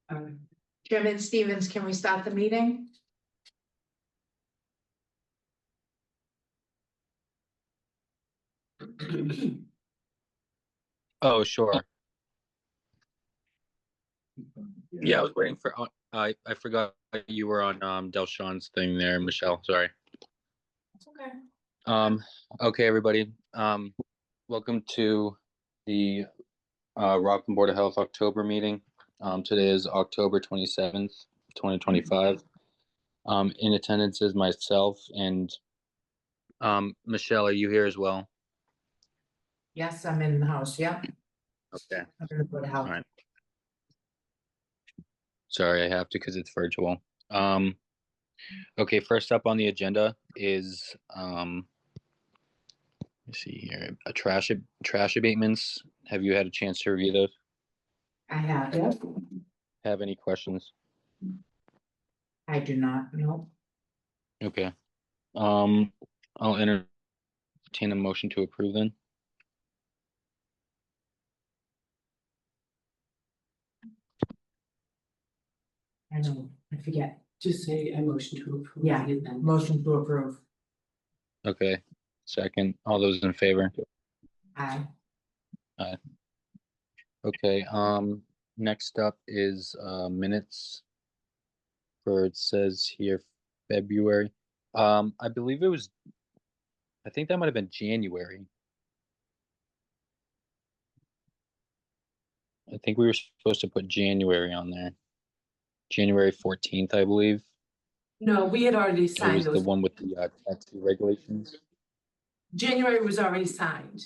Chairman Stevens, can we start the meeting? Oh, sure. Yeah, I was waiting for. I forgot you were on Delshawn's thing there, Michelle. Sorry. That's okay. Okay, everybody. Welcome to the Rockland Board of Health October meeting. Today is October 27th, 2025. In attendance is myself and Michelle. Are you here as well? Yes, I'm in the house. Yep. Okay. I'm in the Board of Health. All right. Sorry, I have to because it's virtual. Okay, first up on the agenda is let's see here, trash abatements. Have you had a chance to review those? I have. Yes. Have any questions? I do not. No. Okay. I'll entertain a motion to approve then. I know. I forget. Just say a motion to approve. Yeah. And then Motion to approve. Okay. Second. All those in favor? Aye. Aye. Okay. Next up is minutes for, it says here, February. I believe it was, I think that might have been January. I think we were supposed to put January on there. January 14th, I believe. No, we had already It signed was the those. one with the tattoo regulations. January was already signed.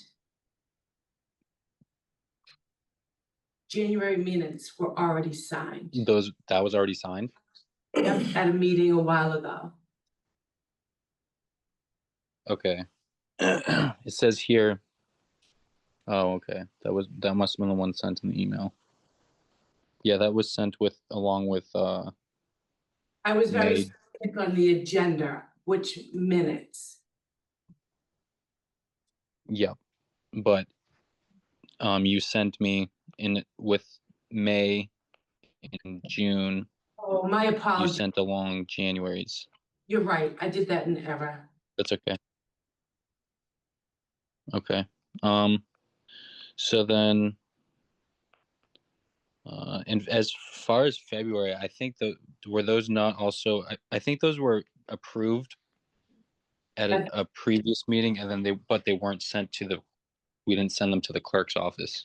January minutes were already signed. That was already signed. Yep, at a meeting a while ago. Okay. It says here. Oh, okay. That must have been the one sent in the email. Yeah, that was sent along with I was very May. specific on the agenda, which minutes. Yep. But you sent me in with May and June. Oh, my You apologies. sent along January's. You're right, I did that in error. That's okay. Okay. So then and as far as February, I think were those not also, I think those were approved at a previous meeting, and then they weren't sent to we didn't send them to the clerk's office.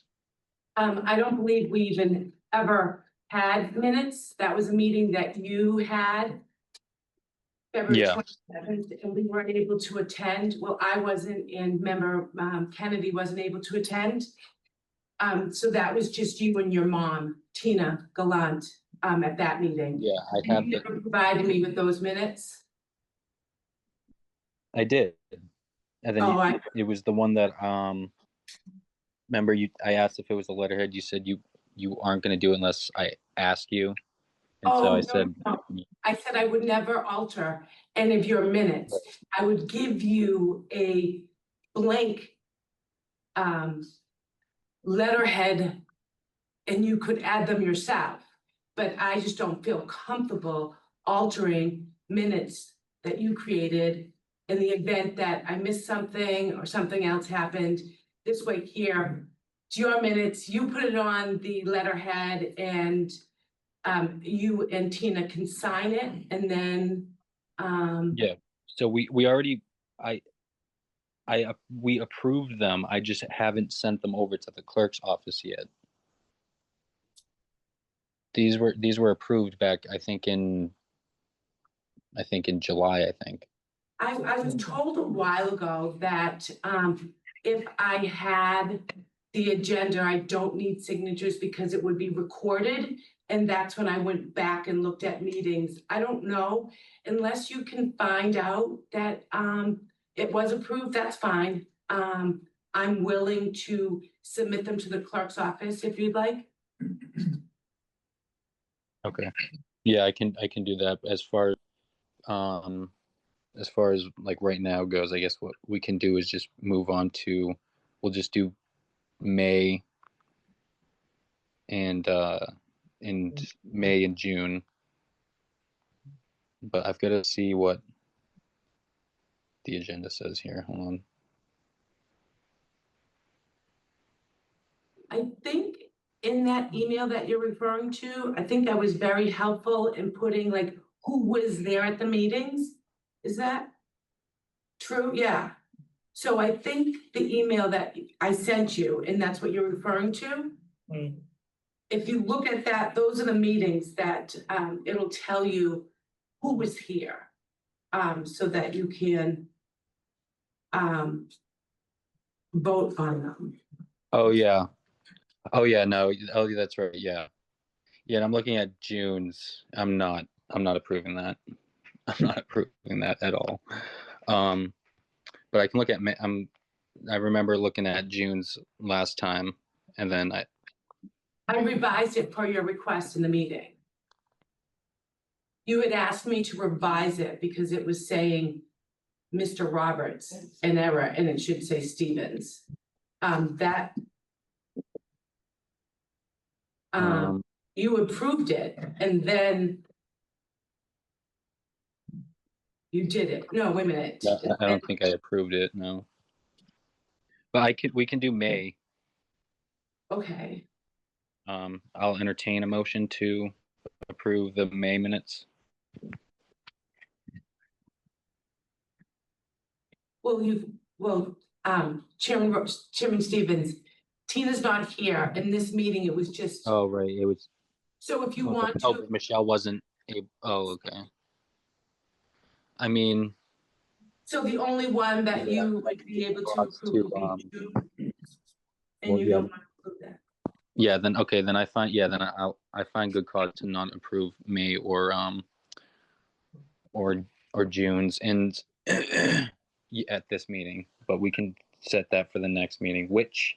I don't believe we even ever had minutes. That was a meeting that you had. February 27th, and we weren't able to attend. Well, I wasn't, and member Kennedy wasn't able to attend. So that was just you and your mom, Tina Gallant, at that meeting. Yeah, I have You never provided me with those minutes. I did. And then it was the one that remember I asked if it was a letterhead. You said you aren't going to do it unless I ask you. And so I said, no. I said I would never alter any of your minutes. I would give you a blank letterhead and you could add them yourself. But I just don't feel comfortable altering minutes that you created in the event that I missed something or something else happened. This way here, it's your minutes, you put it on the letterhead and you and Tina can sign it, and then yeah. So we already we approved them. I just haven't sent them over to the clerk's office yet. These were approved back, I think in July, I think. I was told a while ago that if I had the agenda, I don't need signatures because it would be recorded. And that's when I went back and looked at meetings. I don't know, unless you can find out that it was approved, that's fine. I'm willing to submit them to the clerk's office if you'd like. Okay. Yeah, I can do that. As far as like right now goes, I guess what we can do is just move on to, we'll just do May and in May and June. But I've got to see what the agenda says here. Hold on. I think in that email that you're referring to, I think that was very helpful in putting like who was there at the meetings. Is that true? Yeah. So I think the email that I sent you, and that's what you're referring to. Mm. If you look at that, those are the meetings that it'll tell you who was here. So that you can vote on them. Oh yeah. Oh yeah. No. Oh, that's right. Yeah. Yeah. And I'm looking at June's. I'm not approving that. I'm not approving that at all. But I can look at. I remember looking at June's last time, and then I revised it per your request in the meeting. You had asked me to revise it because it was saying Mr. Roberts, an error, and it should say Stevens. You approved it and then you did it. No, wait a minute. I don't think I approved it. No. But we can do May. Okay. I'll entertain a motion to approve the May minutes. Well, Chairman Stevens, Tina's not here. In this meeting, it was just, Oh, right. It was. so if you Okay. want Oh, to, but Michelle wasn't able. Oh, okay. I mean, so the only one that Yeah. you would be able to Lots approve to, would be June. And well, you yeah. don't want to approve that. yeah. Then okay. Then I find good cause to not approve May or June's and at this meeting, but we can set that for the next meeting, which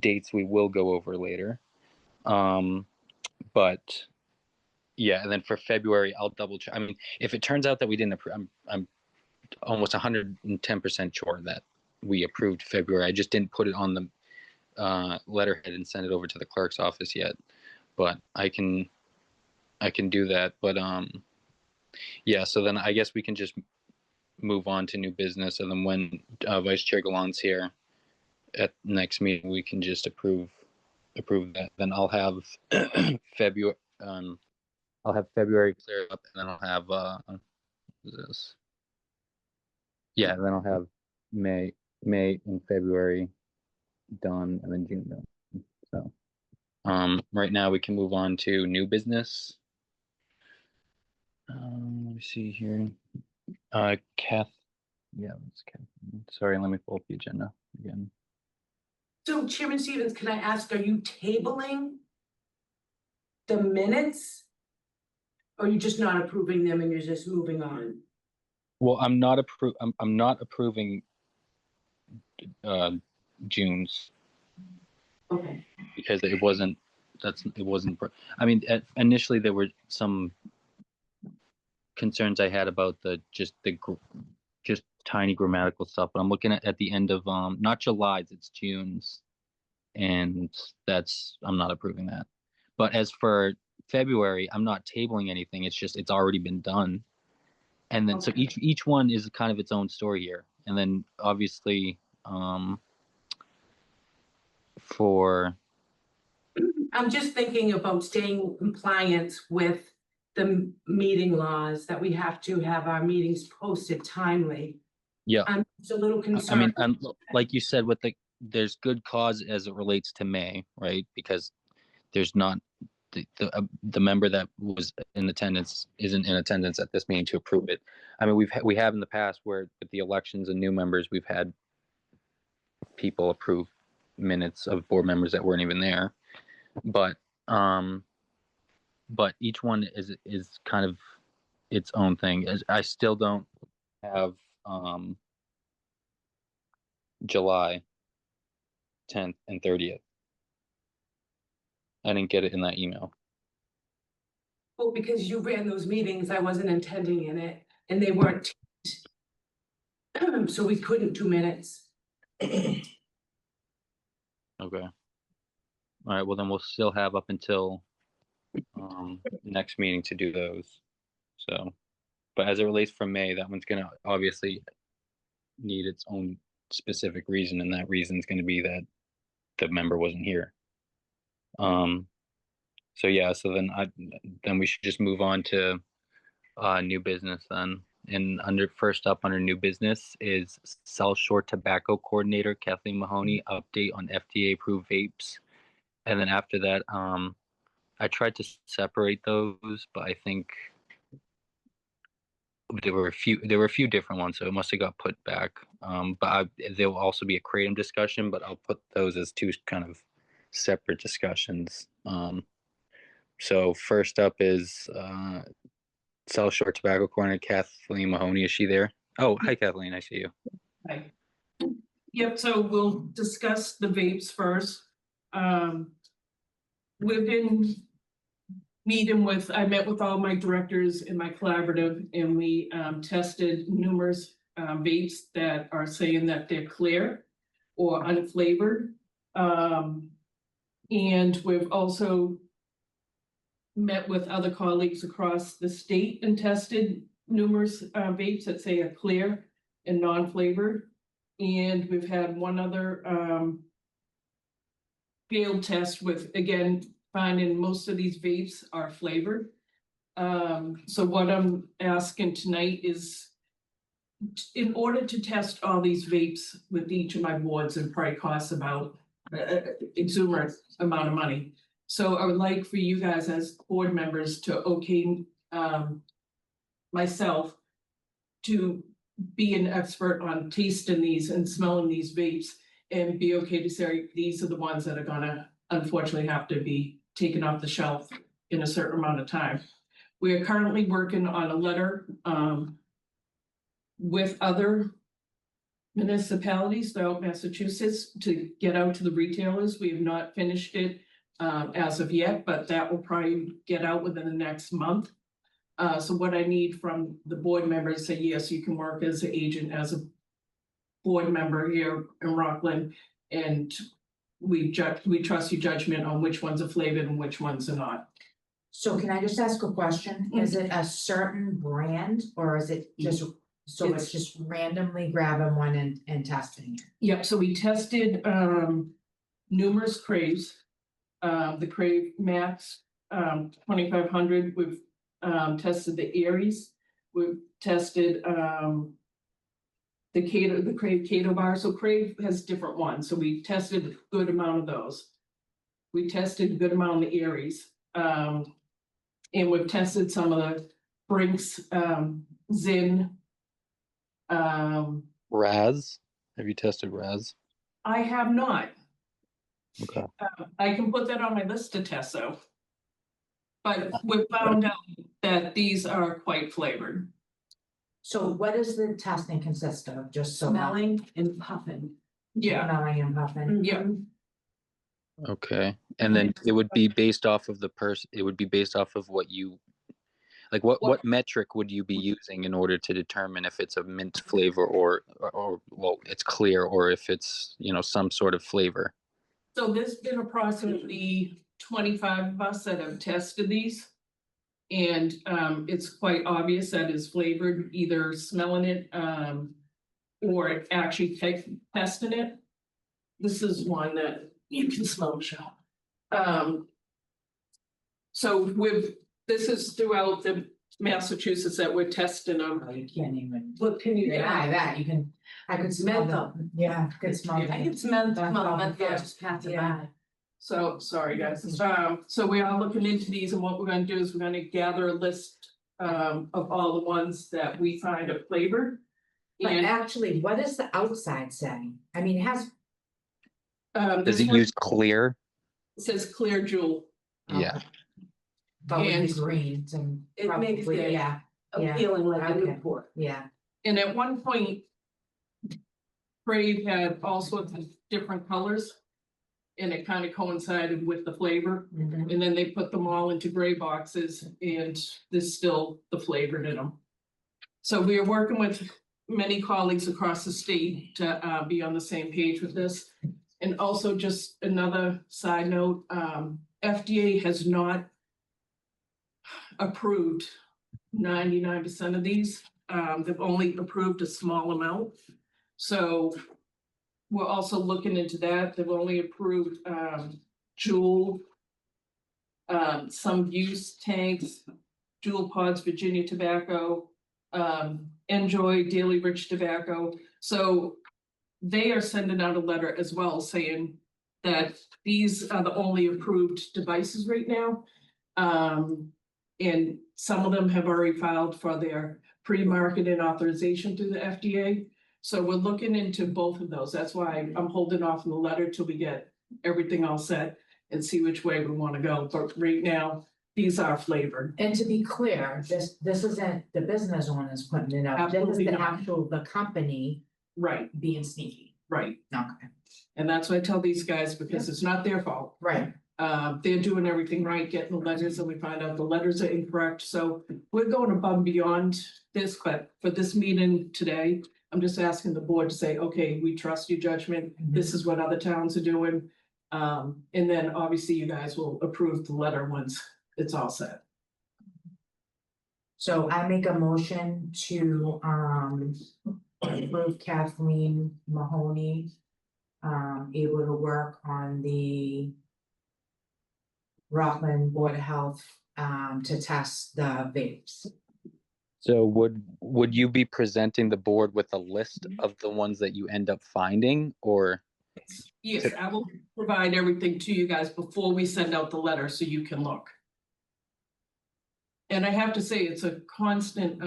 dates we will go over later. But yeah, and then for February, I'll double check. I mean, if it turns out that we didn't approve, I'm almost 110% sure that we approved February. I just didn't put it on the letterhead and send it over to the clerk's office yet, but I can do that. But yeah, so then I guess we can just move on to new business, and then when Vice Chair Gallan's here at next meeting, we can just approve that. Then I'll have February. I'll have February clear up, and then I'll have this. Yeah, then I'll have May and February done, and then June done. So, right now we can move on to new business. Let me see here. Kath. Yeah, that's Kath. Sorry, let me pull up the agenda again. So Chairman Stevens, can I ask, are you tabling the minutes? Or are you just not approving them and you're just moving on? Well, I'm not approving June's Okay. because it wasn't. I mean, initially there were some concerns I had about just tiny grammatical stuff, but I'm looking at the end of not July's, it's June's, and I'm not approving that. But as for February, I'm not tabling anything. It's already been done. And then so each one is kind of its own story here. And then obviously for I'm just thinking about staying in compliance with the meeting laws that we have to have our meetings posted timely. yeah, I'm just a little I concerned. mean, like you said, there's good cause as it relates to May, right? Because there's not the member that was in attendance isn't in attendance at this meeting to approve it. I mean, we have in the past where with the elections and new members, we've had people approve minutes of board members that weren't even there, but each one is kind of its own thing. I still don't have July 10th and 30th. I didn't get it in that email. Well, because you ran those meetings, I wasn't attending in it and they weren't. So we couldn't do minutes. Okay. All right. Well, then we'll still have up until next meeting to do those. So, but as it relates from May, that one's gonna obviously need its own specific reason, and that reason is gonna be that the member wasn't here. So yeah, so then we should just move on to new business then. And first up under new business is South Shore Tobacco Coordinator Kathleen Mahoney update on FDA approved vapes. And then after that, I tried to separate those, but I think there were a few different ones, so it must have got put back. There will also be a kratom discussion, but I'll put those as two kind of separate discussions. So first up is South Shore Tobacco Coordinator Kathleen Mahoney. Is she there? Oh, hi Kathleen, I see you. Hi. Yep, so we'll discuss the vapes first. We've been I met with all my directors in my collaborative, and we tested numerous vapes that are saying that they're clear or unflavored. And we've also met with other colleagues across the state and tested numerous vapes that say are clear and non-flavored. And we've had one other field test with, again, finding most of these vapes are flavored. So what I'm asking tonight is, in order to test all these vapes with each of my boards, it probably costs about exuberant amount of money. So I would like for you guys as board members to okay myself to be an expert on tasting these and smelling these vapes, and be okay to say these are the ones that are gonna unfortunately have to be taken off the shelf in a certain amount of time. We are currently working on a letter with other municipalities throughout Massachusetts to get out to the retailers. We have not finished it as of yet, but that will probably get out within the next month. So what I need from the board members say, yes, you can work as an agent, as a board member here in Rockland, and we trust your judgment on which ones are flavored and which ones are not. So can I just ask a question? Is it a certain brand, or is it just, so it's just randomly grabbing one and testing it? Yep, so we tested numerous craves. The Crave Max 2500, we've tested the Aries, we've tested the Crave Cato bar. So Crave has different ones, so we tested a good amount of those. We tested a good amount of the Aries, and we've tested some of the Brinks, Zin. Raz, have you tested Raz? I have not. Okay. I can put that on my list to test though. But we found out that these are quite flavored. So what does the testing consist of, just so that? Smelling and puffing. Yeah, Smelling and puffing? yeah. Okay, and then it would be based off of it would be based off of what you, like what metric would you be using in order to determine if it's a mint flavor or well, it's clear, or if it's, some sort of flavor? So there's been approximately 25 of us that have tested these. And it's quite obvious that it's flavored, either smelling it or actually testing it. This is one that you can smell, Michelle. So this is throughout the Massachusetts that we're testing them. Oh, you can't even. What can you Yeah, get? that, you can, I could smell Menthol. them. Yeah, I could smell I I them. can smell Menthol, menthol, yeah. just pass it Yeah. by. So, sorry guys, so we are looking into these, and what we're gonna do is we're gonna gather a list of all the ones that we find are flavored. But And actually, what does the outside say? I mean, it has. Does this it one use clear? says clear jewel. Yeah. But with And the greens and. It makes probably, it yeah, a Yeah. feeling like a Okay. Newport. yeah. And at one point, Crave had all sorts of different colors. And it kind of coincided with the flavor. Mhm. And then they put them all into gray boxes, and there's still the flavor in them. So we are working with many colleagues across the state to be on the same page with this. And also, just another side note, FDA has not approved 99% of these. They've only approved a small amount. So we're also looking into that. They've only approved Juul, some use tanks, Juul pods, Virginia tobacco, Enjoy Daily Rich tobacco. So they are sending out a letter as well saying that these are the only approved devices right now. And some of them have already filed for their pre-marketed authorization through the FDA. So we're looking into both of those. That's why I'm holding off on the letter till we get everything all set and see which way we want to go. But right now, these are flavored. And to be clear, this isn't the business owners putting it out, this is Absolutely the not. actual, the company Right, being sneaky. right. Okay, And that's what I tell these guys, because it's not their fault. right. They're doing everything right, getting the letters, and we find out the letters are incorrect. So we're going above and beyond this, but for this meeting today, I'm just asking the board to say, okay, we trust your judgment. This is what other towns are doing. And then obviously you guys will approve the letter once it's all set. So I make a motion to approve Kathleen Mahoney able to work on the Rockland Board of Health to test the vapes. So would you be presenting the board with a list of the ones that you end up finding, or? Yes, I will provide everything to you guys before we send out the letter so you can look. And I have to say, it's a constant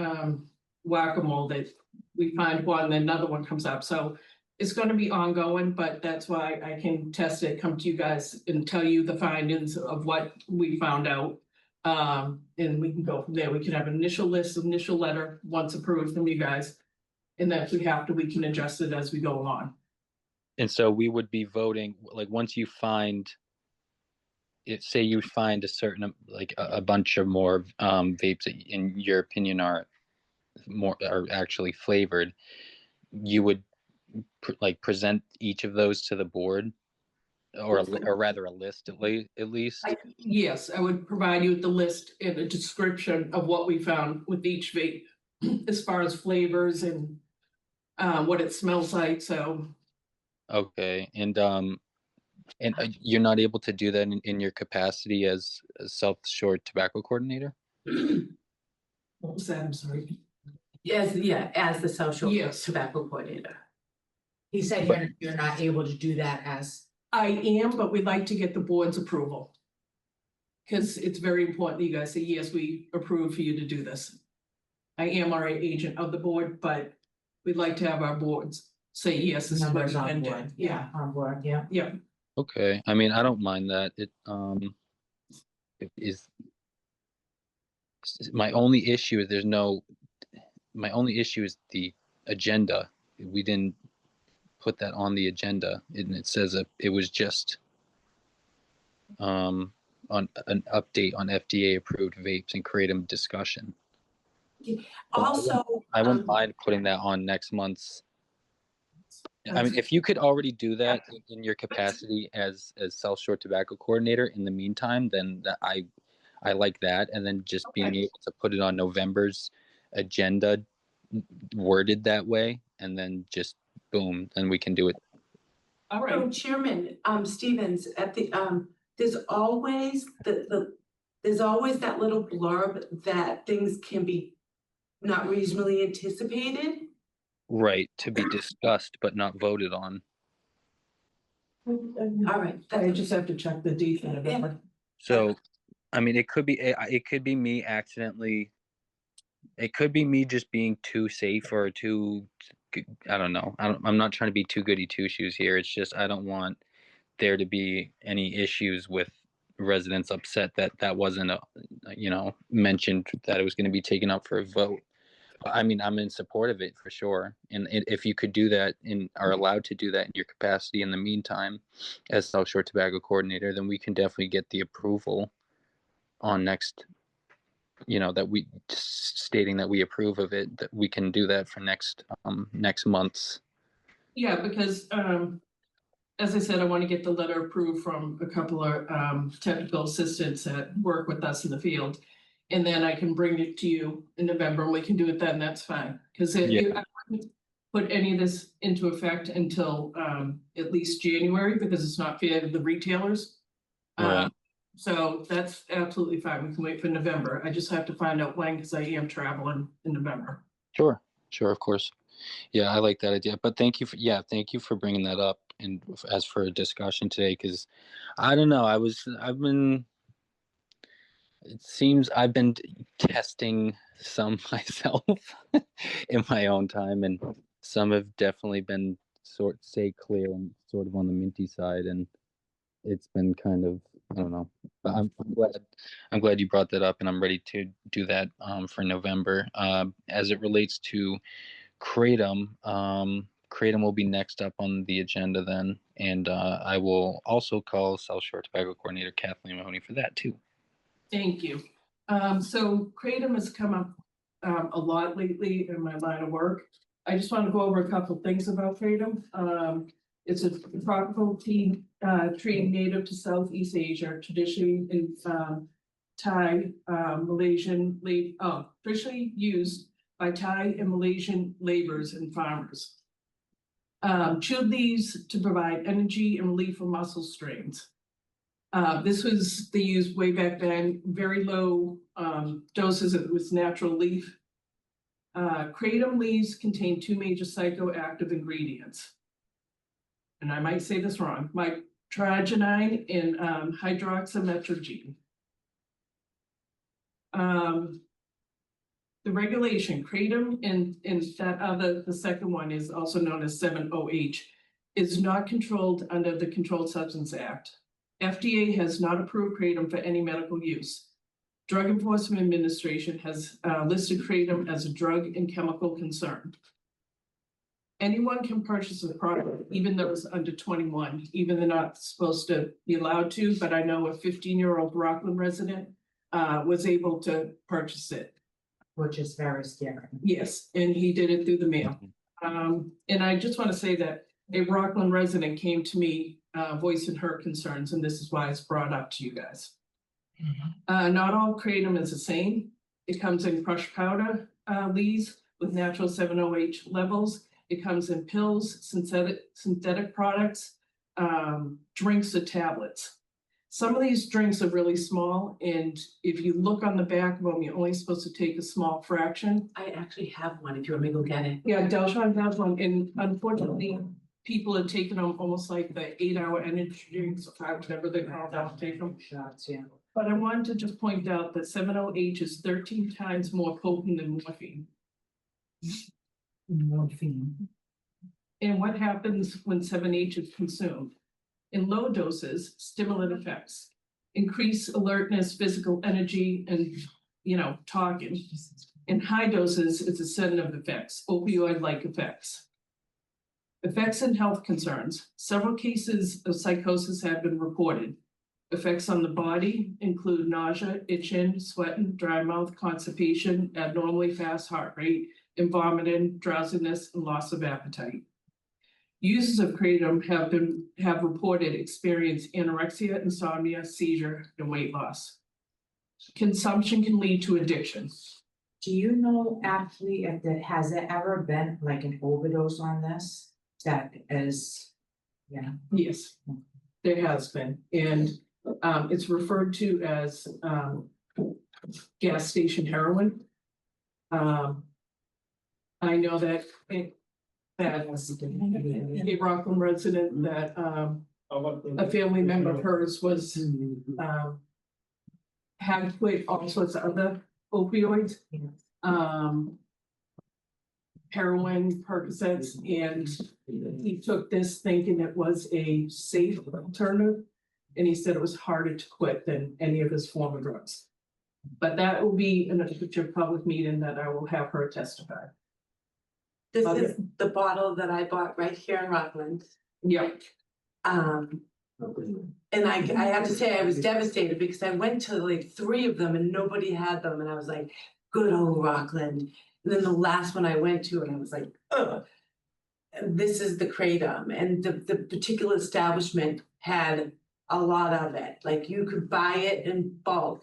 whack-a-mole that we find one, then another one comes up. So it's going to be ongoing, but that's why I can test it, come to you guys and tell you the findings of what we found out. And we can go from there. We can have an initial list, initial letter, once approved from you guys. And then if we have to, we can adjust it as we go along. And so we would be voting, like, once you find it, say you find a certain, like a bunch of more vapes that in your opinion are actually flavored, you would present each of those to the board, or rather a list at least. Yes, I would provide you with the list and a description of what we found with each vape as far as flavors and what it smells like. So Okay, and you're not able to do that in your capacity as a South Shore Tobacco Coordinator? what was that? I'm sorry. As the social Yes. tobacco coordinator. He said you're not able to do that as. I am, but we'd like to get the board's approval. Because it's very important that you guys say, yes, we approve for you to do this. I am our agent of the board, but we'd like to have our boards say, yes, this is what Numbers you on can do. board. Yeah, On board, yeah. yeah. Okay, I mean, I don't mind that. It is my only issue is my only issue is the agenda. We didn't put that on the agenda, and it says that it was just on an update on FDA approved vapes and kratom discussion. Also, I wouldn't mind putting that on next month's. I mean, if you could already do that in your capacity as South Shore Tobacco Coordinator in the meantime, then I like that. And then just being able to put it on November's agenda worded that way, and then just boom, then we can do it. All so right. Chairman Stevens, at the there's always there's always that little blurb that things can be not reasonably anticipated. Right, to be discussed but not voted on. All right, I just have to check the detail. Yeah. So, I mean, it could be me accidentally. It could be me just being too safe or too. I don't know. I'm not trying to be too goody two shoes here. It's just I don't want there to be any issues with residents upset that wasn't mentioned that it was going to be taken up for a vote. I mean, I'm in support of it for sure. And if you could do that are allowed to do that in your capacity in the meantime, as South Shore Tobacco Coordinator, then we can definitely get the approval on next, that we stating that we approve of it, that we can do that for next month's. Yeah, because as I said, I want to get the letter approved from a couple of technical assistants that work with us in the field. And then I can bring it to you in November and we can do it then, that's fine. Cause I wouldn't put any of this into effect until at least January because it's not fair to the retailers. Right. So that's absolutely fine. We can wait for November. I just have to find out when because I am traveling in November. Sure, of course. Yeah, I like that idea. But thank you for bringing that up and as for a discussion today, because I don't know, it seems I've been testing some myself in my own time, and some have definitely been stay clear and sort of on the minty side, and it's been kind of, I don't know. But I'm glad you brought that up, and I'm ready to do that for November. As it relates to Kratom, Kratom will be next up on the agenda then, and I will also call South Shore Tobacco Coordinator Kathleen Mahoney for that too. Thank you. So Kratom has come up a lot lately in my line of work. I just want to go over a couple things about Kratom. It's a tropical tea tree native to Southeast Asia, traditionally in Thai, Malaysian, traditionally used by Thai and Malaysian laborers and farmers. Chewed leaves to provide energy and relief from muscle strains. This was they used way back then, very low doses. It was natural leaf. Kratom leaves contain two major psychoactive ingredients. And I might say this wrong, mitragynine and hydroxymetrogene. The regulation, Kratom and that the second one is also known as 7-OH, is not controlled under the Controlled Substance Act. FDA has not approved Kratom for any medical use. Drug Enforcement Administration has listed Kratom as a drug and chemical concern. Anyone can purchase the product, even though it's under 21, even they're not supposed to be allowed to, but I know a 15-year-old Rockland resident was able to purchase it. Which is very scary. Yes, and he did it through the mail. And I just want to say that a Rockland resident came to me voicing her concerns, and this is why it's brought up to you guys. Not all Kratom is the same. It comes in crushed powder leaves with natural 7-OH levels. It comes in pills, synthetic products, drinks, or tablets. Some of these drinks are really small, and if you look on the back of them, you're only supposed to take a small fraction. I actually have one if you want me to go get it. Yeah, Delshon has one, and unfortunately, people are taking them almost like the 8-hour energy drinks, or whatever they call them, take them. Shots, yeah. But I wanted to just point out that 7-OH is 13 times more potent than morphine. Morphine. And what happens when 7-H is consumed? In low doses, stimulant effects, increase alertness, physical energy, and talking. In high doses, it's a sedative effects, opioid-like effects. Effects and health concerns. Several cases of psychosis have been reported. Effects on the body include nausea, itching, sweating, dry mouth, constipation, abnormally fast heart rate, and vomiting, drowsiness, and loss of appetite. Users of Kratom have reported experience anorexia, insomnia, seizure, and weight loss. Consumption can lead to addiction. Do you know actually if has there ever been like an overdose on this? That is, yeah. Yes, there has been, and it's referred to as gas station heroin. I know that a Rockland resident that a family member of hers was had quit all sorts of other opioids, heroin, Percocets, and he took this thinking it was a safe alternative, and he said it was harder to quit than any of his former drugs. But that will be in a future public meeting that I will have her testify. This is the bottle that I bought right here in Rockland. Yep. And I have to say I was devastated because I went to like 3 of them and nobody had them, and I was like, good old Rockland. And then the last one I went to, and I was like, ugh. This is the Kratom, and the particular establishment had a lot of it, like you could buy it in bulk.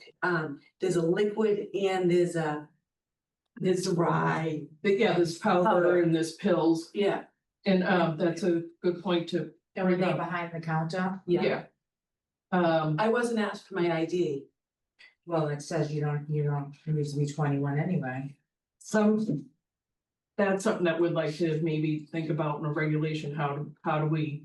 There's a liquid and there's rye. Yeah, there's powder Powder. and there's pills, Yeah, and that's a good point to And were bring they up. behind the counter? yeah. I wasn't asked for my ID. Well, it says you don't need to be 21 anyway. That's something that we'd like to maybe think about in a regulation, how do we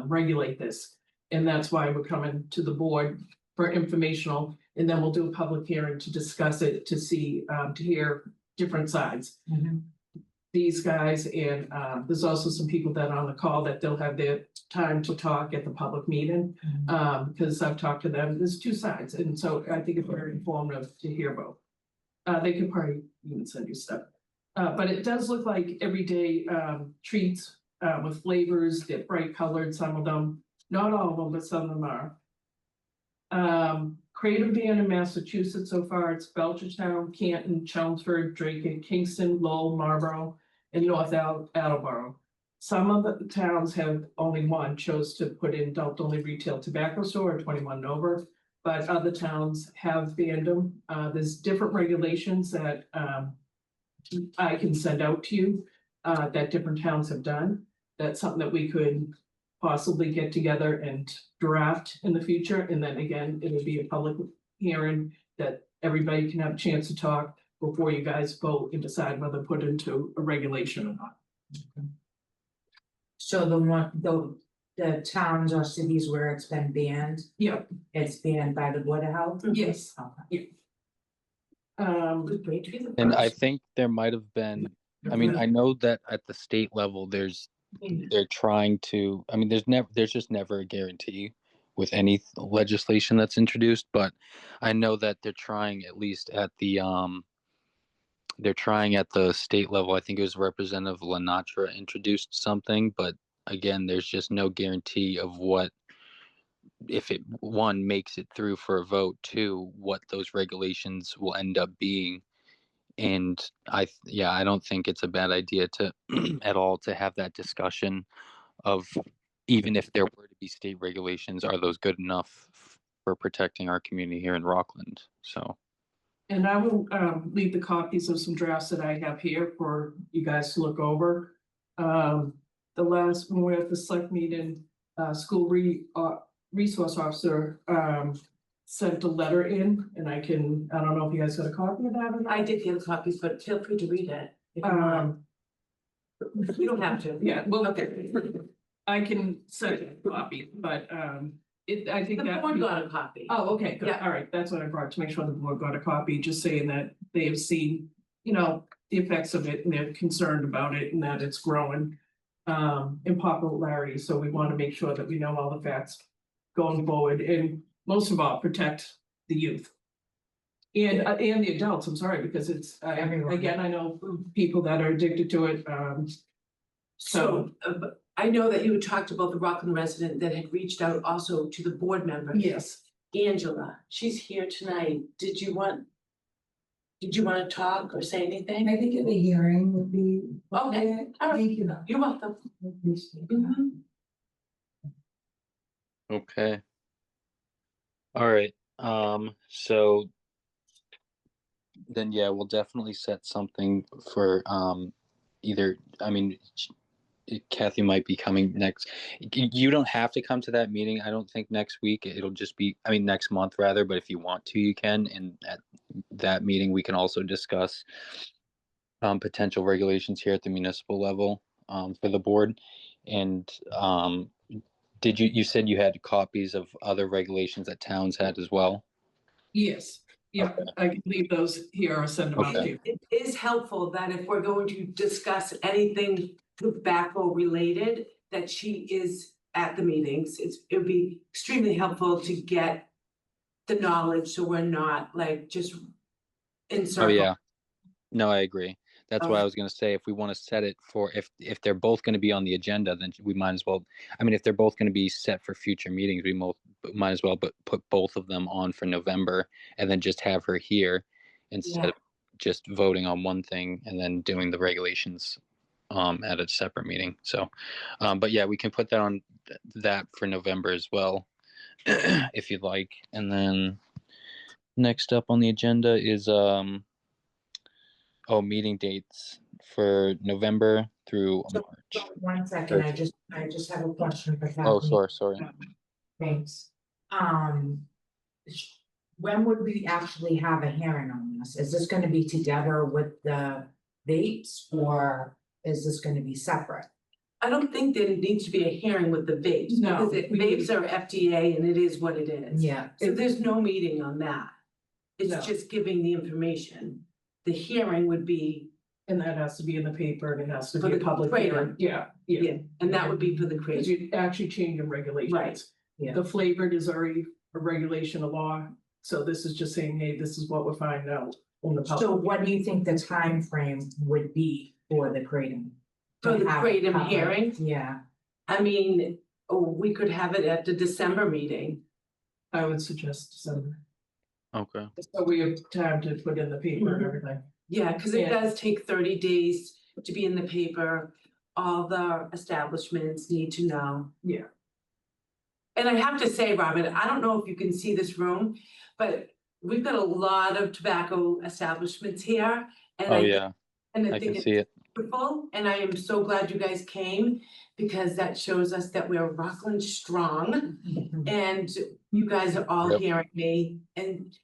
regulate this? And that's why we're coming to the board for informational, and then we'll do a public hearing to discuss it, to see, to hear different sides. These guys, and there's also some people that are on the call that they'll have their time to talk at the public meeting. Because I've talked to them, there's two sides, and so I think it's very informative to hear both. They could probably even send you stuff. But it does look like everyday treats with flavors, they're bright colored, some of them, not all of them, but some of them are. Creative Band in Massachusetts so far, it's Belchertown, Canton, Chelmsford, Drake, Kingston, Lowell, Marlborough, and North Attleboro. Some of the towns have only one, chose to put in adult only retail tobacco store or 21 and over, but other towns have banned them. There's different regulations that I can send out to you that different towns have done. That's something that we could possibly get together and draft in the future. And then again, it would be a public hearing that everybody can have a chance to talk before you guys vote and decide whether to put into a regulation or not. So the towns or cities where it's been banned, Yeah, it's banned by the Board of Health? yes. Okay. And I think there might have been, I mean, I know that at the state level, they're trying to, I mean, there's just never a guarantee with any legislation that's introduced, but I know that they're trying at least at the state level. I think it was Representative Lenatra introduced something, but again, there's just no guarantee of what, if it, one, makes it through for a vote, two, what those regulations will end up being. And I don't think it's a bad idea to at all to have that discussion of, even if there were to be state regulations, are those good enough for protecting our community here in Rockland? So. And I will leave the copies of some drafts that I have here for you guys to look over. The last, when we were at the select meeting, school resource officer sent a letter in, and I don't know if you guys got a copy of that or not. I did get copies, but feel free to read it. If you want. You don't have to. Yeah, well, Okay. I can send a copy, but I think The that. board got a copy. Oh, okay, good. Yeah. All right, that's what I brought, to make sure the board got a copy, just saying that they have seen, the effects of it, and they're concerned about it, and that it's growing in popularity. So we want to make sure that we know all the facts going forward, and most of all, protect the youth. And the adults, I'm sorry, because it's, Everyone. again, I know people that are addicted to it. So I know that you had talked about the Rockland resident that had reached out also to the board member. Yes. Angela, she's here tonight. Did you want to talk or say anything? I think in the hearing would be. Okay, all right. Thank you. You're welcome. Mhm. Okay. All right. So then, yeah, we'll definitely set something for either, I mean, Kathy might be coming next. You don't have to come to that meeting. I don't think next week. It'll just be, I mean, next month rather, but if you want to, you can. And at that meeting, we can also discuss potential regulations here at the municipal level for the board. And did you said you had copies of other regulations that towns had as well? Yes, yeah, Okay. I can leave those here or send them out to Okay. you. It is helpful that if we're going to discuss anything tobacco related, that she is at the meetings. It would be extremely helpful to get the knowledge, so we're not like just in Oh circle. yeah. No, I agree. That's why I Okay. was going to say, if we want to set it for, if they're both going to be on the agenda, then we might as well, I mean, if they're both going to be set for future meetings, we might as well put both of them on for November, and then just have her here instead Yeah. of just voting on one thing and then doing the regulations at a separate meeting. So, but yeah, we can put that on that for November as well. if you'd like. And then next up on the agenda is meeting dates for November through So, March. 1 second, I just have a question for Kathleen. Oh, sorry. Thanks. When would we actually have a hearing on this? Is this gonna be together with the dates, or is this gonna be separate? I don't think there needs to be a hearing with the vapes, No, because we vapes are FDA and it is what it is. Yeah, So there's no meeting on that. No. It's just giving the information. The hearing would be, And that has to be in the paper and it has to For be a the public kratom. hearing. Yeah. yeah, and that would be for the Because crazy. you actually change your regulations. Right. Yeah. The flavored is already a regulation of law, so this is just saying, hey, this is what we're finding out in the so public. what do you think the time frame would be for the kratom? For the To have it kratom covered? hearing? Yeah, I mean, we could have it at the December meeting. I would suggest December, Okay. so we have time to put in the paper and everything. Yeah, because it Yeah. does take 30 days to be in the paper. All the establishments need to know. Yeah. And I have to say, Robin, I don't know if you can see this room, but we've got a lot of tobacco establishments here. And Oh I yeah, And I I think can it's see it. wonderful, and I am so glad you guys came, because that shows us that we're Rockland strong, and you guys are all Yep. hearing me, and,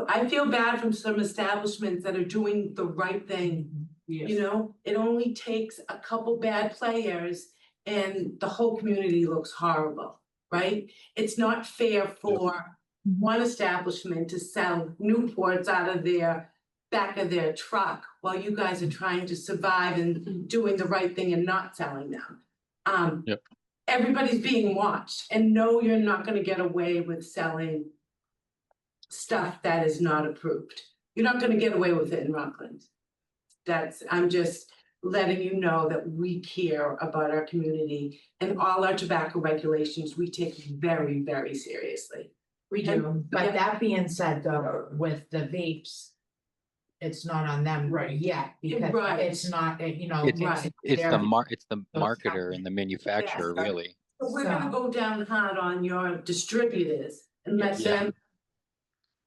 I feel bad from some establishments that are doing the right thing, Yes. it only takes a couple bad players and the whole community looks horrible, right? It's not fair for one establishment to sell Newports out of their back of their truck while you guys are trying to survive and doing the right thing and not selling them. Yep. Everybody's being watched, and no, you're not gonna get away with selling stuff that is not approved. You're not gonna get away with it in Rockland. I'm just letting you know that we care about our community, and all our tobacco regulations, we take very, very seriously. we do, but that being said, though, with the vapes. It's not on them Right. yet, because Right. it's not, It's Right. it's they're- the marketer and the manufacturer, Yes. really. So we're gonna go down hard on your distributors and let Yeah. them.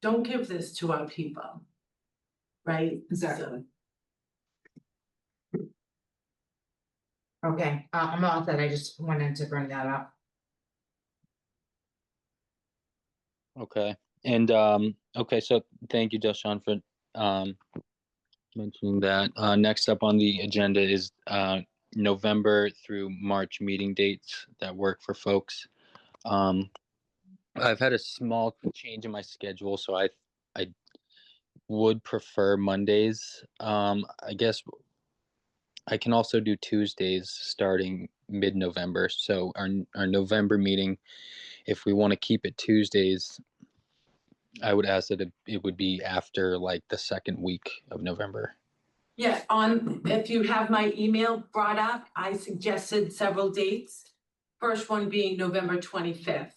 Don't give this to our people. Right? Exactly. Okay, I'm all set, I just wanted to bring that up. Okay. And okay, so thank you, Deshaun, for mentioning that. Next up on the agenda is November through March meeting dates that work for folks. I've had a small change in my schedule, so I would prefer Mondays. I guess I can also do Tuesdays starting mid-November. So our November meeting, if we want to keep it Tuesdays, I would ask that it would be after like the second week of November. Yeah, if you have my email brought up, I suggested several dates. First one being November 25th.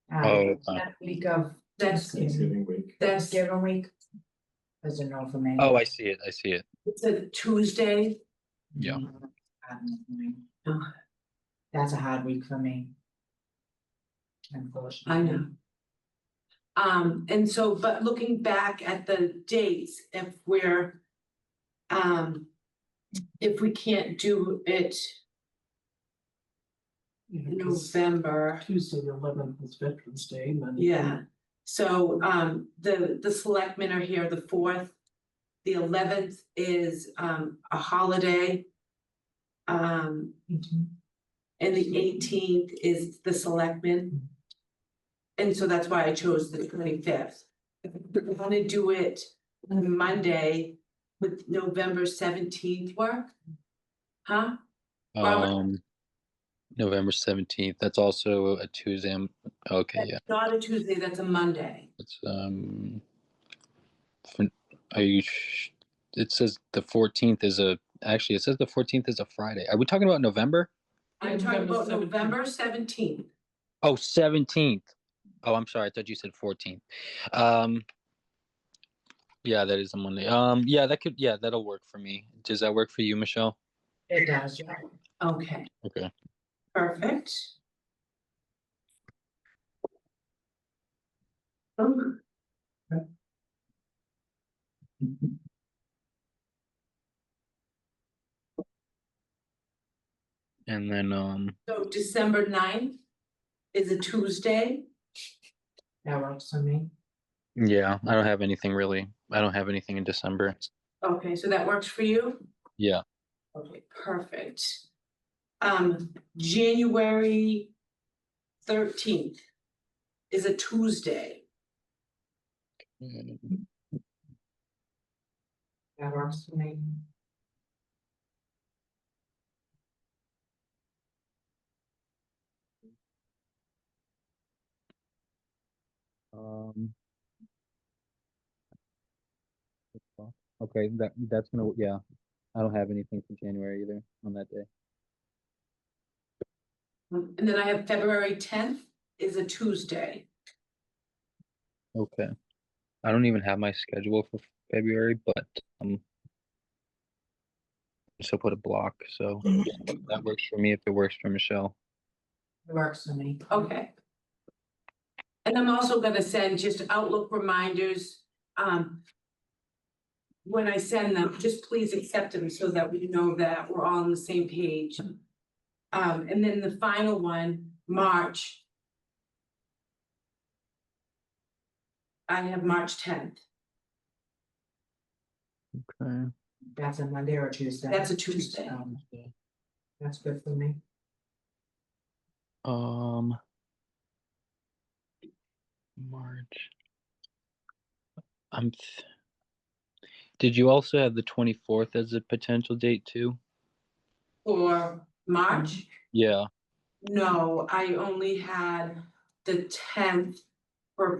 That week of That's, Thanksgiving week. Thanksgiving week. Doesn't know for me. Oh, I see it. it's a Tuesday. Yeah. That's a hard week for me. Unfortunately. I know. And so, but looking back at the dates, if we can't do it in November, Tuesday, the 11th is Veterans Day, and then. yeah. So, the selectmen are here the 4th, the 11th is, a holiday. And the 18th is the selectmen. And so that's why I chose the 25th. If we wanna do it on Monday, with November 17th work? Huh? Robert? November 17th. That's also a Tuesday. Okay, yeah. That's not a Tuesday, that's a Monday. It's are you? It says the 14th is actually. It says the 14th is a Friday. Are we talking about November? I'm talking November about 17th. November 17th. Oh, 17th. Oh, I'm sorry. I thought you said 14th. Yeah, that is a Monday. Yeah, that'll work for me. Does that work for you, Michelle? It does, yeah. Okay, Okay. perfect. And then, So December 9th is a Tuesday. That works for me. yeah, I don't have anything really. I don't have anything in December. Okay, so that works for you? Yeah. Okay, perfect. January 13th is a Tuesday. That works for me. Um, okay, that's gonna, yeah. I don't have anything for January either on that day. And then I have February 10th is a Tuesday. Okay. I don't even have my schedule for February, but so put a block, so that works for me if it works for Michelle. It works for me. Okay. And I'm also gonna send just Outlook reminders, when I send them, just please accept them so that we know that we're all on the same page. And then the final one, March. I have March 10th. Okay. That's a Monday or a Tuesday? That's a Tuesday. That's good for me. March. Did you also have the 24th as a potential date too? For March, Yeah. no, I only had the 10th for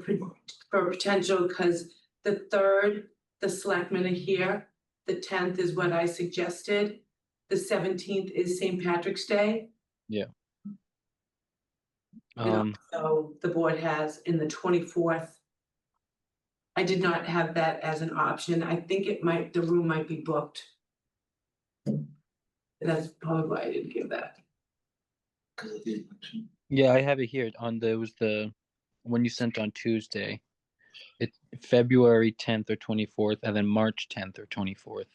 potential, because the 3rd, the selectmen are here. The 10th is what I suggested. The 17th is St. Patrick's Day. Yeah. So the board has in the 24th. I did not have that as an option. I think the room might be booked. That's probably why I didn't give that. Yeah, I have it here on the one you sent on Tuesday. It's February 10th or 24th, and then March 10th or 24th.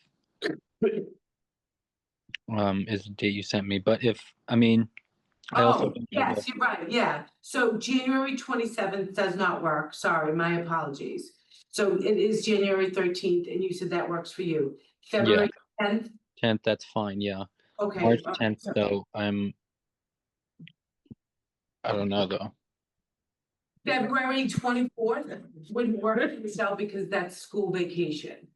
Is the date you sent me. But I also Oh, don't have yes, you're right, yeah. So January 27th does not work. Sorry, my apologies. So it is January 13th, and you said that works for you. February 10th, 10th, that's fine, yeah. okay. March 10th though, I don't know though. February 24th wouldn't work for yourself because that's school vacation.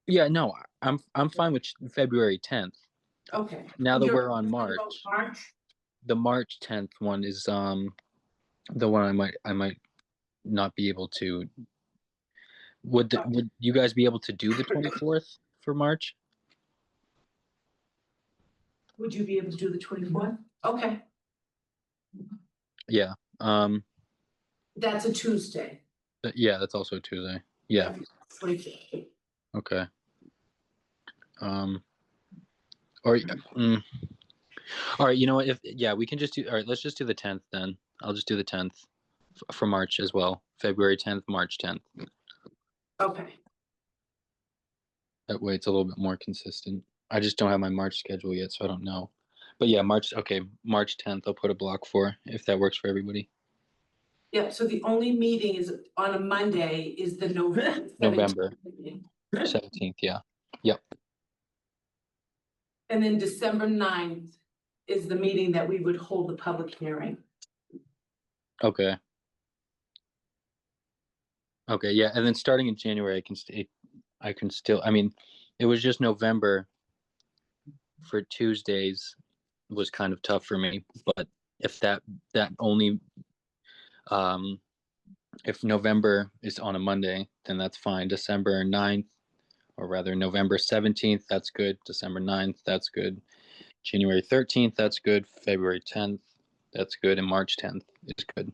Yeah, no, I'm fine with February 10th. Okay. Now that You're we're on concerned March, about March? the March 10th one is the one I might not be able to. Would you guys be able to do the 24th for March? Would you be able to do the 24th? Okay, Yeah. that's a Tuesday. Yeah, that's also a Tuesday. Yeah. 25th. Okay. Or all right, you know what? We can just do. All right, let's just do the 10th then. I'll just do the 10th for March as well. February 10th, March 10th. Okay, That way it's a little bit more consistent. I just don't have my March schedule yet, so I don't know. But yeah, March 10th I'll put a block for if that works for everybody. yeah, so the only meeting is on a Monday is the November. November 17th. 17th, yeah. Yep. And then December 9th is the meeting that we would hold the public hearing. Okay. Okay, yeah, and then starting in January I can still it was just November for Tuesdays was kind of tough for me, but if that only if November is on a Monday, then that's fine. December 9th, or rather November 17th, that's good. December 9th, that's good. January 13th, that's good. February 10th, that's good. And March 10th is good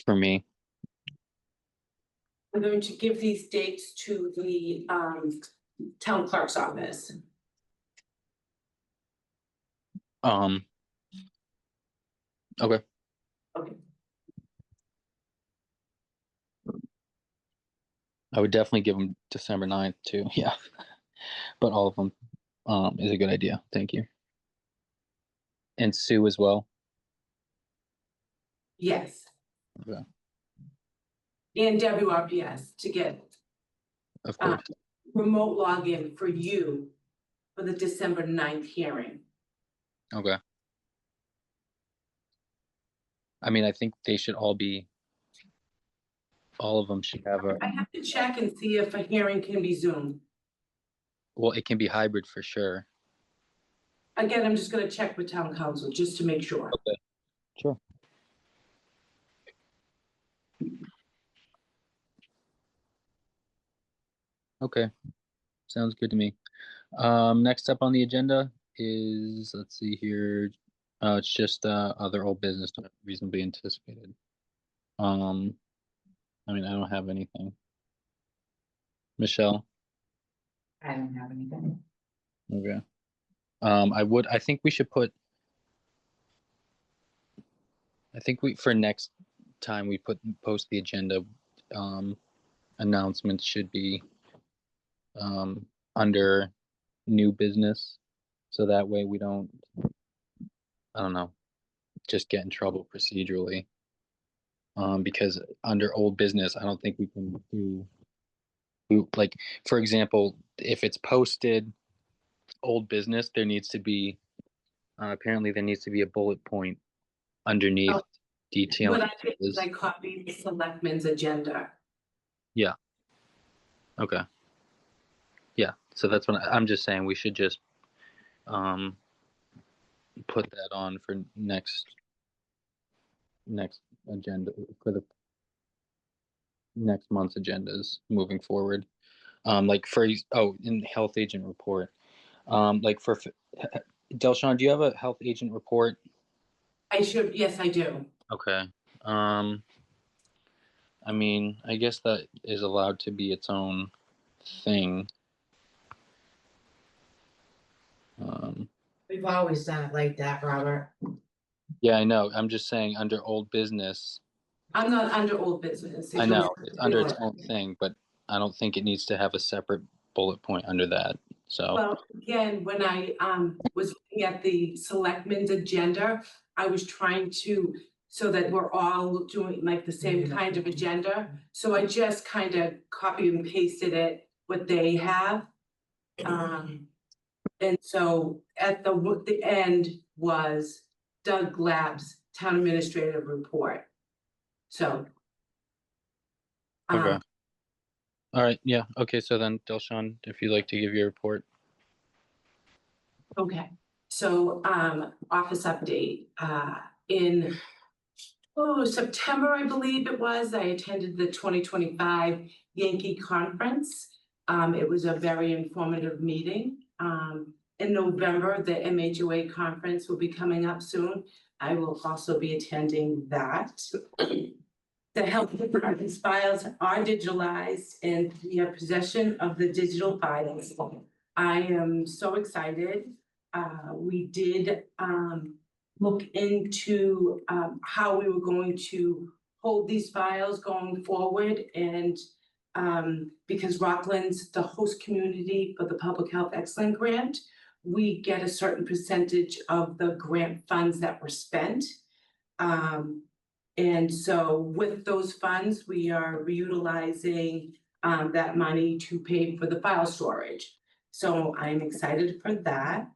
for me. I'm going to give these dates to the town clerk's office. Okay. Okay. I would definitely give them December 9th too. Yeah, but all of them is a good idea. Thank you. And Sue as well. Yes, Okay. and WRPS to get Of course. remote login for you for the December 9th hearing. Okay. I mean, I think they should all of them should have I have to check and see if a hearing can be Zoom. well, it can be hybrid for sure. Again, I'm just gonna check with town council just to make sure. Okay. Sure. Okay. Sounds good to me. Next up on the agenda is, let's see here. It's just other old business not reasonably anticipated. I mean, I don't have anything. Michelle. I don't have anything. Okay. I think we should put, for next time we post the agenda, announcements should be, under new business. So that way we don't, I don't know, just get in trouble procedurally. Because under old business, I don't think we can like, for example, if it's posted old business, there needs to be, apparently there needs to be a bullet point underneath Oh, detailing. What I did is I copied the selectmen's agenda. Yeah. Okay. Yeah. So that's what I'm just saying. We should just put that on for next agenda, for the next month's agendas moving forward. Like in health agent report. Like for Delshon, do you have a health agent report? I should, yes, I do. Okay. I mean, I guess that is allowed to be its own thing. We've always done it like that, Robert. Yeah, I know. I'm just saying under old business. I'm not under old business. I know it's under its own thing, but I don't think it needs to have a separate bullet point under that. So, Well, again, when I was looking at the selectmen's agenda, I was trying to, so that we're all doing like the same kind of agenda. So I just kind of copied and pasted it, what they have. And so at the end was Doug Lab's town administrative report. So. okay. All right. Yeah. Okay. So then, Delshon, if you'd like to give your report. Okay, so office update, in September, I believe it was, I attended the 2025 Yankee Conference. It was a very informative meeting. In November, the MHOA conference will be coming up soon. I will also be attending that. The health department's files are digitalized and we have possession of the digital files. I am so excited. We did look into how we were going to hold these files going forward, and because Rockland's the host community for the Public Health Excellence Grant, we get a certain percentage of the grant funds that were spent. And so with those funds, we are reutilizing that money to pay for the file storage. So I'm excited for that.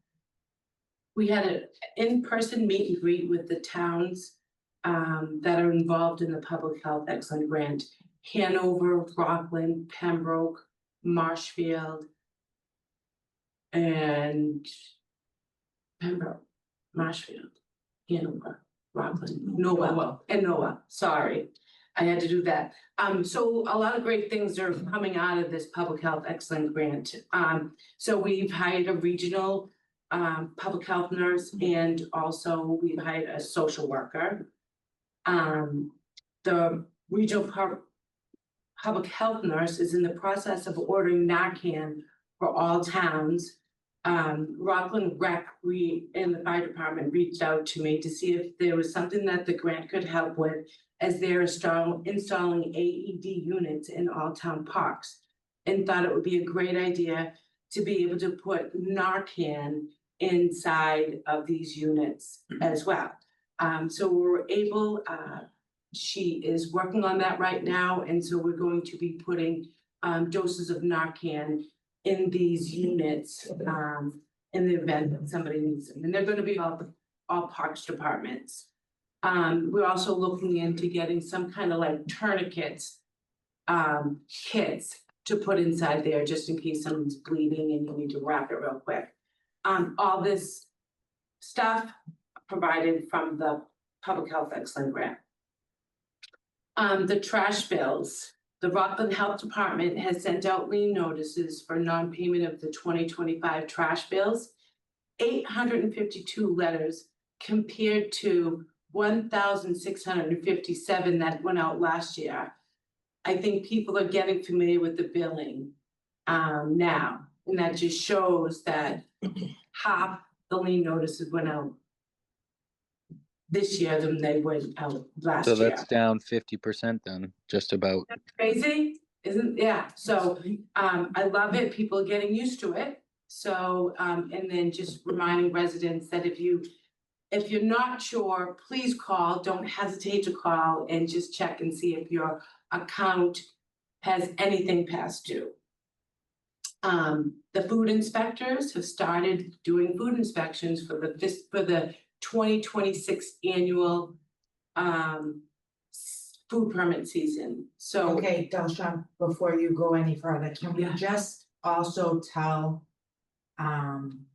We had an in-person meet and greet with the towns that are involved in the Public Health Excellence Grant: Hanover, Rockland, Pembroke, Marshfield, and Pembroke, Marshfield, Hanover, Rockland, Noah, sorry. I had to do that. So a lot of great things are coming out of this Public Health Excellence Grant. So we've hired a regional public health nurse, and also we've hired a social worker. The regional public health nurse is in the process of ordering Narcan for all towns. Rockland Rec, and the fire department reached out to me to see if there was something that the grant could help with, as they're installing AED units in all town parks. And thought it would be a great idea to be able to put Narcan inside of these units as well. So we're able, she is working on that right now, and so we're going to be putting doses of Narcan in these units, in the event that somebody needs them, and they're gonna be all parks departments. We're also looking into getting some kind of like tourniquets, kits to put inside there, just in case someone's bleeding and you need to wrap it real quick. All this stuff provided from the Public Health Excellence Grant. The trash bills. The Rockland Health Department has sent out lien notices for non-payment of the 2025 trash bills. 852 letters compared to 1,657 that went out last year. I think people are getting familiar with the billing now, and that just shows that half the lien notices went out this year than they went out last So year. that's down 50% then, just about. That's crazy, isn't, yeah, so, I love it, people are getting used to it. So, and then just reminding residents that if you're not sure, please call, don't hesitate to call and just check and see if your account has anything past due. The food inspectors have started doing food inspections for the 2026 annual food permit season, so. Okay, Delsha, before you go any further, can we Yeah. just also tell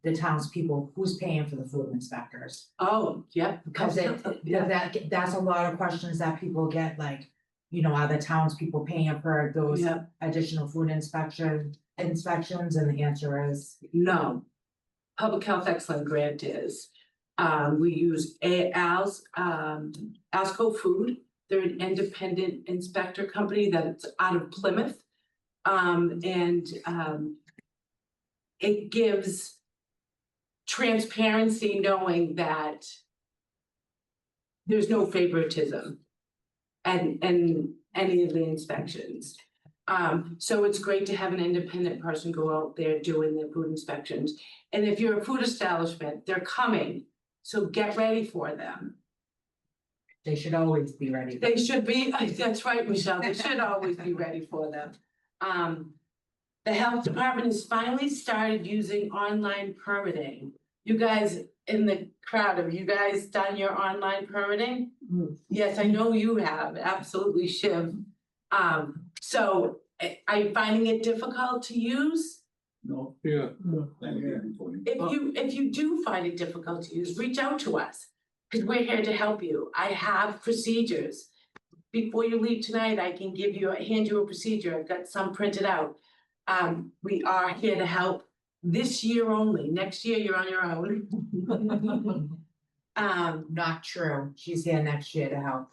the townspeople who's paying for the food inspectors? Oh, yep. Because that's a lot of questions that people get, like, you know, are the townspeople paying for those Yeah, additional food inspections, and the answer is no. Public Health Excellent Grant is, we use Alsco Food. They're an independent inspector company that's out of Plymouth. It gives transparency, knowing that there's no favoritism and any of the inspections. So it's great to have an independent person go out there doing the food inspections. And if you're a food establishment, they're coming, so get ready for them. they should always be ready. They should be, that's right, Michelle, they should always be ready for them. The health department has finally started using online permitting. You guys in the crowd, have you guys done your online permitting? Yes, I know you have, absolutely, Shiv. So are you finding it difficult to use? No, yeah. If you do find it difficult to use, reach out to us, because we're here to help you. I have procedures. Before you leave tonight, I can hand you a procedure. I've got some printed out. We are here to help this year only. Next year, you're on your own. Not true, she's here next year to help.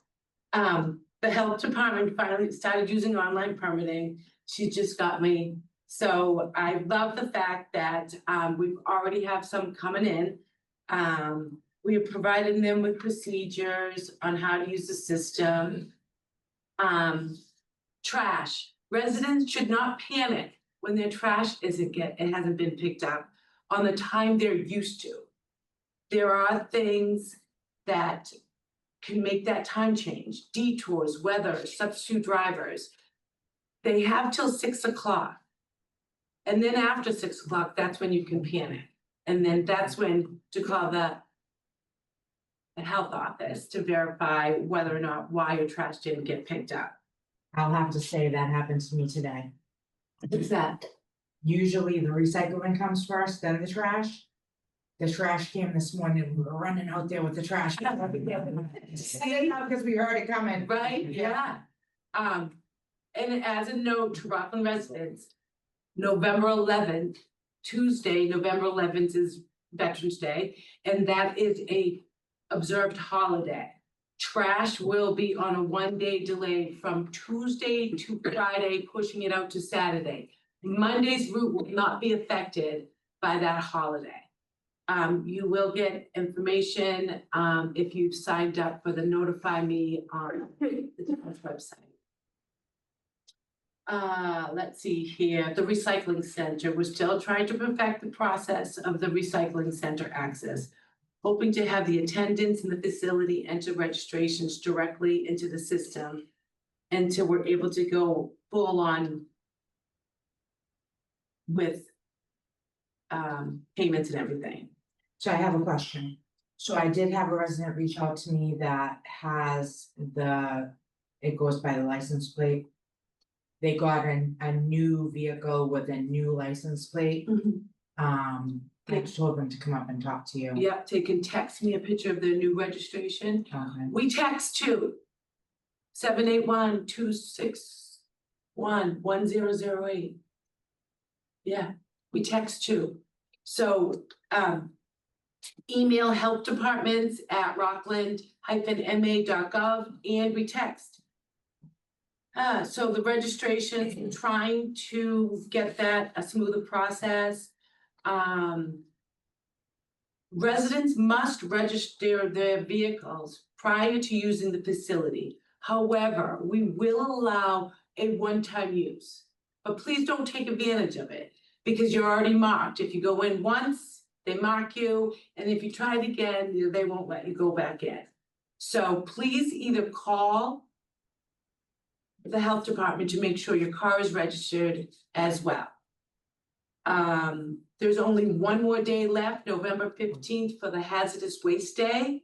The health department finally started using online permitting. She just got me. So I love the fact that we already have some coming in. We are providing them with procedures on how to use the system. Trash. Residents should not panic when their trash it hasn't been picked up on the time they're used to. There are things that can make that time change, detours, weather, substitute drivers. They have till 6 o'clock. And then after 6 o'clock, that's when you can panic. And then that's when to call the health office to verify whether or not why your trash didn't get picked up. I'll have to say that happened to me today. What's that? Usually the recycling comes first, then the trash. The trash came this morning, we were running out there with the trash. Because we heard it coming. Right, yeah. And as a note to Rockland residents, November 11th, Tuesday, November 11th is Veterans Day, and that is a observed holiday. Trash will be on a 1-day delay from Tuesday to Friday, pushing it out to Saturday. Monday's route will not be affected by that holiday. You will get information, if you've signed up for the notify me on the town's website. Let's see here, the recycling center, we're still trying to perfect the process of the recycling center access. Hoping to have the attendants in the facility enter registrations directly into the system until we're able to go full on with payments and everything. So I have a question. So I did have a resident reach out to me that has it goes by the license plate. They got a new vehicle with a new license plate. I told them to come up and talk to you. Yep, they can text me a picture of their new registration. Okay. We text too. 781-261-1008. Yeah, we text too. So, email help departments at rockland-ma.gov and we text. So the registration, trying to get that a smoother process. Residents must register their vehicles prior to using the facility. However, we will allow a one-time use, but please don't take advantage of it because you're already marked. If you go in once, they mark you, and if you try it again, they won't let you go back in. So please either call the health department to make sure your car is registered as well. There's only one more day left, November 15th, for the hazardous waste day.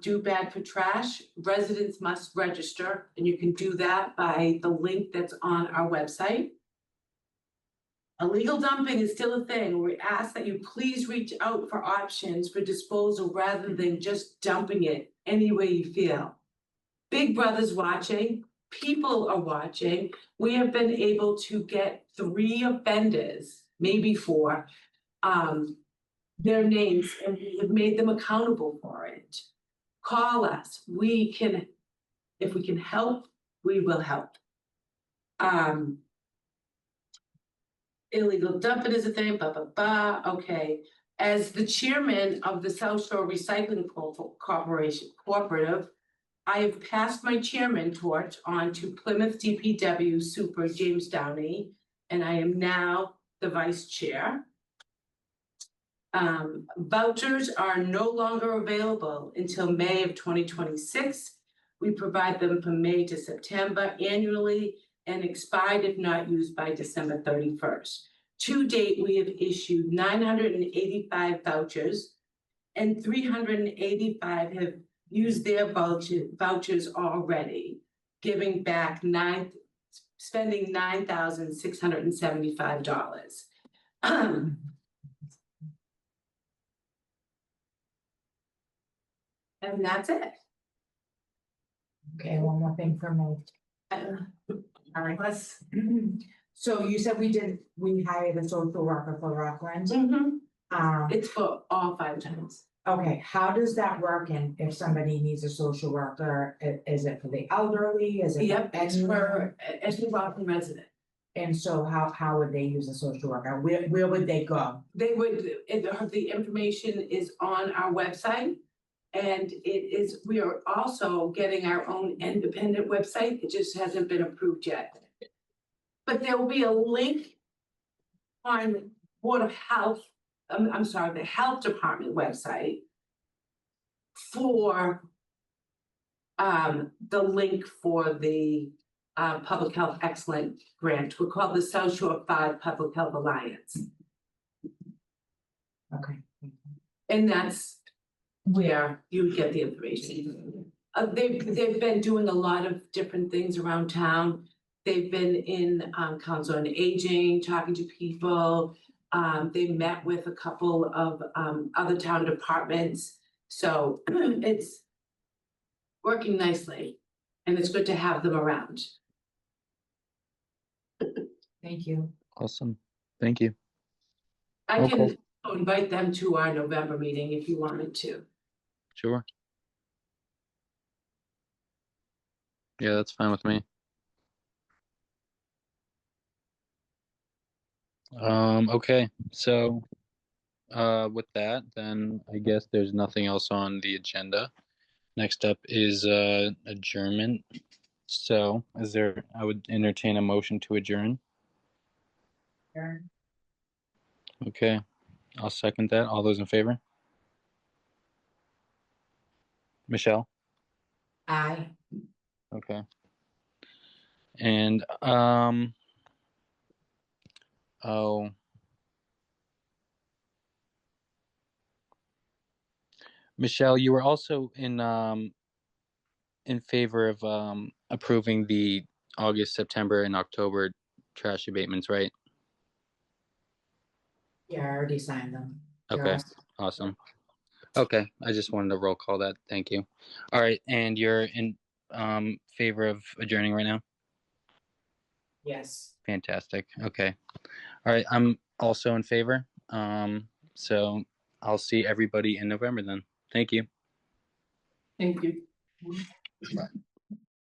Do bad for trash. Residents must register, and you can do that by the link that's on our website. Illegal dumping is still a thing. We ask that you please reach out for options for disposal rather than just dumping it any way you feel. Big Brother's watching. People are watching. We have been able to get 3 offenders, maybe 4, their names, and we have made them accountable for it. Call us. If we can help, we will help. Illegal dumping is a thing, okay. As the chairman of the South Shore Recycling Cooperative, I have passed my chairman torch on to Plymouth DPW Super James Downey, and I am now the vice chair. Vouchers are no longer available until May of 2026. We provide them from May to September annually and expired if not used by December 31st. To date, we have issued 985 vouchers and 385 have used their vouchers already, giving back spending $9,675. And that's it. Okay, one more thing for me. All right, let's. So you said we hired a social worker for Rockland. It's for all 5 towns. Okay, how does that work? And if somebody needs a social worker, is it for the elderly? Is it? Yep, it's anyone? for every Rockland resident. And so how would they use a social worker? Where would they go? They would, the information is on our website. And we are also getting our own independent website. It just hasn't been approved yet. But there will be a link on Board of Health, I'm sorry, the Health Department website for the link for the Public Health Excellent Grant. We're called the South Shore 5 Public Health Alliance. Okay. And that's where you get the information. They've been doing a lot of different things around town. They've been in Council on Aging, talking to people. They met with a couple of other town departments. So it's working nicely and it's good to have them around. Thank you. Awesome. Thank you. I can Okay. invite them to our November meeting if you wanted to. Sure. Yeah, that's fine with me. Okay, so with that, then I guess there's nothing else on the agenda. Next up is adjournment. So I would entertain a motion to adjourn. Okay, I'll second that. All those in favor? Michelle? Aye. Okay. And oh, Michelle, you were also in favor of approving the August, September, and October trash abatements, right? Yeah, I already signed them. Okay, Yes. awesome. Okay, I just wanted to roll call that. Thank you. All right, and you're in favor of adjourning right now? Yes. Fantastic. Okay. All right, I'm also in favor. So I'll see everybody in November then. Thank you. Thank you. Bye.